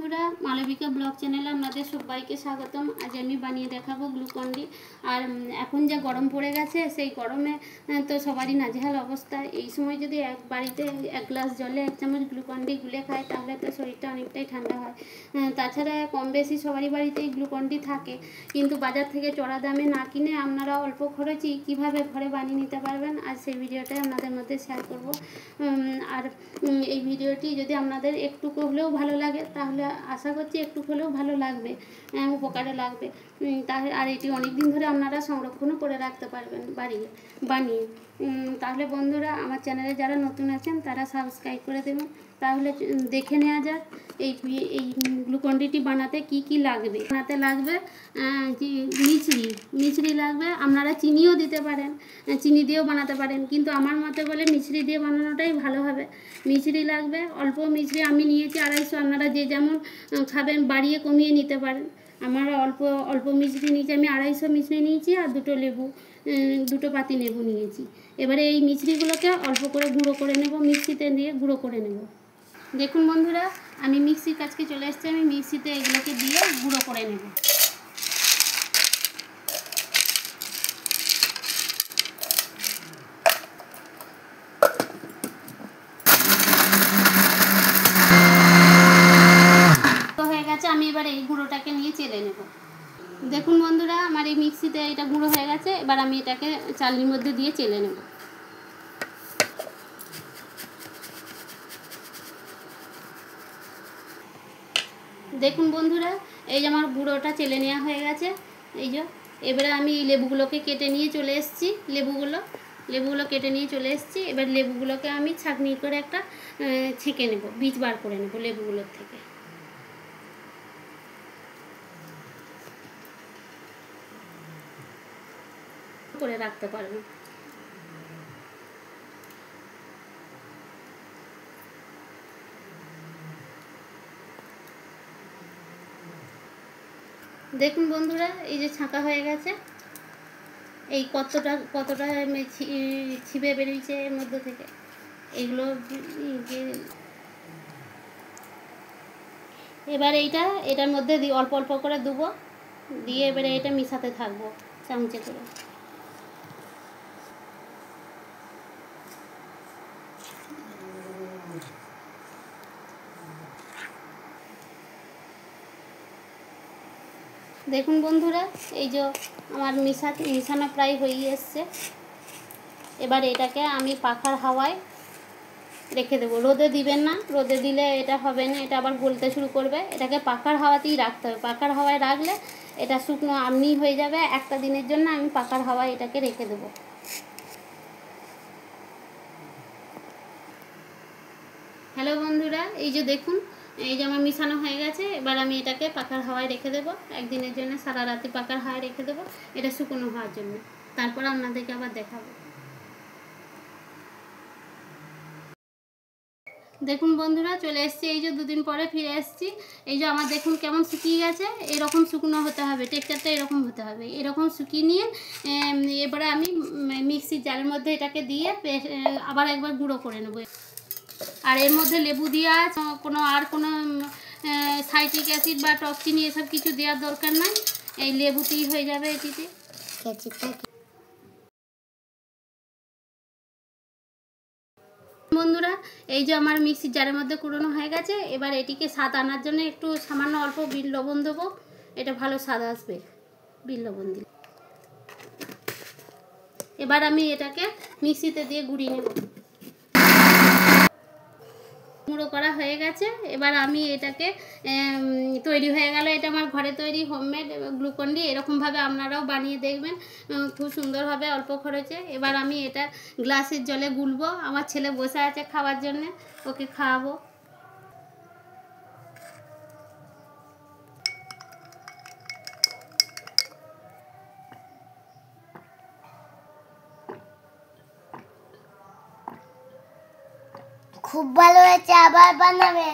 বন্ধুরা, মালবিকা ব্লগ চ্যানেলে আপনাদের সবাইকে স্বাগতম। আজ আমি বানিয়ে দেখাবো গ্লুকন-ডি। আর এখন যা গরম পড়ে গেছে, সেই গরমে তো সবারই নাজেহাল অবস্থা। এই সময় যদি বাড়িতে এক গ্লাস জলে 1 চামচ গ্লুকন-ডি গুলে খায়, তাহলে তো শরীরটা অনেকটাই ঠান্ডা হয়। তাছাড়া কম বেশি সবারই বাড়িতেই গ্লুকন-ডি থাকে, কিন্তু বাজার থেকে চড়া দামে না কিনে আপনারা অল্প খরচেই কীভাবে ঘরে বানিয়ে নিতে পারবেন, আজ সেই ভিডিওটাই আপনাদের মধ্যে শেয়ার করব। আর এই ভিডিওটি যদি আপনাদের একটুকু হলেও ভালো লাগে, তাহলে আশা করছি একটু হলেও ভালো লাগবে, উপকারে লাগবে। তাহলে আর এটি অনেক দিন ধরে আপনারা সংরক্ষণও করে রাখতে পারবেন বানিয়ে। তাহলে বন্ধুরা, আমার চ্যানেলে যারা নতুন আছেন তারা সাবস্ক্রাইব করে দেবেন। তাহলে দেখে নেওয়া যাক এই গ্লুকন-ডিটি বানাতে কি লাগবে। বানাতে লাগবে মিছরি লাগবে। আপনারা চিনিও দিতে পারেন, চিনি দিয়েও বানাতে পারেন, কিন্তু আমার মতে বলে মিছরি দিয়ে বানানোটাই ভালো হবে। মিছরি লাগবে, অল্প মিছরি আমি নিয়েছি 250। আপনারা যে যেমন খাবেন বাড়িয়ে কমিয়ে নিতে পারেন। আমার অল্প মিছরি নিয়েছি, আমি 250 মিছরি নিয়েছি, আর দুটো পাতি লেবু নিয়েছি। এবারে এই মিছরিগুলোকে অল্প করে গুঁড়ো করে নেব, মিক্সিতে দিয়ে গুঁড়ো করে নেব। দেখুন বন্ধুরা, আমি মিক্সির কাছকে চলে এসেছি। আমি মিক্সিতে এগুলোকে দিয়ে গুঁড়ো করে নেব। হয়ে গেছে, আমি এবার এই গুঁড়োটাকে নিয়ে চেলে নেব। দেখুন বন্ধুরা, আমার এই মিক্সিতে এটা গুঁড়ো হয়ে গেছে। এবার আমি এটাকে চালনির মধ্যে দিয়ে চেলে নেব। দেখুন বন্ধুরা, এই যে আমার গুঁড়োটা চেলে নেওয়া হয়ে গেছে। এই যে এবারে আমি লেবুগুলোকে কেটে নিয়ে চলে এসেছি। লেবুগুলো কেটে নিয়ে চলে এসেছি। এবার লেবুগুলোকে আমি ছাঁকনি করে একটা ছেঁকে নেব, বীজ বার করে নেব লেবুগুলোর থেকে। করে রাখতে পারবেন। দেখুন বন্ধুরা, এই যে ছাঁকা হয়ে গেছে। এই কতটা ছিপে বেরিয়েছে এর মধ্যে থেকে। এগুলো এবার এটার মধ্যে দিয়ে অল্প অল্প করে দেবো, দিয়ে এবারে এটা মিশাতে থাকবো চামচে করে। দেখুন বন্ধুরা, এই যে আমার মিশানো প্রায় হয়ে এসছে। এবার এটাকে আমি পাখার হাওয়ায় রেখে দেবো। রোদে দিবেন না, রোদে দিলে এটা হবে না, এটা আবার গলতে শুরু করবে। এটাকে পাখার হাওয়াতেই রাখতে হবে। পাখার হাওয়ায় রাখলে এটা শুকনো এমনি হয়ে যাবে। একটা দিনের জন্য আমি পাখার হাওয়ায় এটাকে রেখে দেবো। হ্যালো বন্ধুরা, এই যে দেখুন, এই যে আমার মিশানো হয়ে গেছে। এবার আমি এটাকে পাখার হাওয়ায় রেখে দেবো একদিনের জন্য। সারা রাতে পাখার হাওয়ায় রেখে দেবো এটা শুকনো হওয়ার জন্য। তারপর আপনাদেরকে আবার দেখাবো। দেখুন বন্ধুরা, চলে এসেছি। এই যে 2 দিন পরে ফিরে এসেছি। এই যে আমার দেখুন কেমন শুকিয়ে গেছে। এরকম শুকনো হতে হবে, টেক্সচারটা এরকম হতে হবে। এরকম শুকিয়ে নিয়ে এবারে আমি মিক্সির জারের মধ্যে এটাকে দিয়ে আবার একবার গুঁড়ো করে নেব। আর এর মধ্যে লেবু দেওয়া কোনো সাইট্রিক অ্যাসিড বা টক চিনি এসব কিছু দেওয়ার দরকার নাই। এই লেবুতেই হয়ে যাবে এটিতে। বন্ধুরা, এই যে আমার মিক্সির জারের মধ্যে কুড়োনো হয়ে গেছে। এবার এটিকে স্বাদ আনার জন্য একটু সামান্য অল্প বিট লবণ দেবো। এটা ভালো স্বাদ আসবে বিট লবণ দিলে। এবার আমি এটাকে মিক্সিতে দিয়ে গুঁড়িয়ে নেব। গুঁড়ো করা হয়ে গেছে। এবার আমি এটাকে তৈরি হয়ে গেল। এটা আমার ঘরে তৈরি হোমমেড গ্লুকন-ডি। এরকমভাবে আপনারাও বানিয়ে দেখবেন, খুব সুন্দর হবে অল্প খরচে। এবার আমি এটা গ্লাসের জলে গুলবো। আমার ছেলে বসে আছে খাওয়ার জন্য, ওকে খাওয়াবো। খুব ভালো হয়েছে, আবার বানাবে।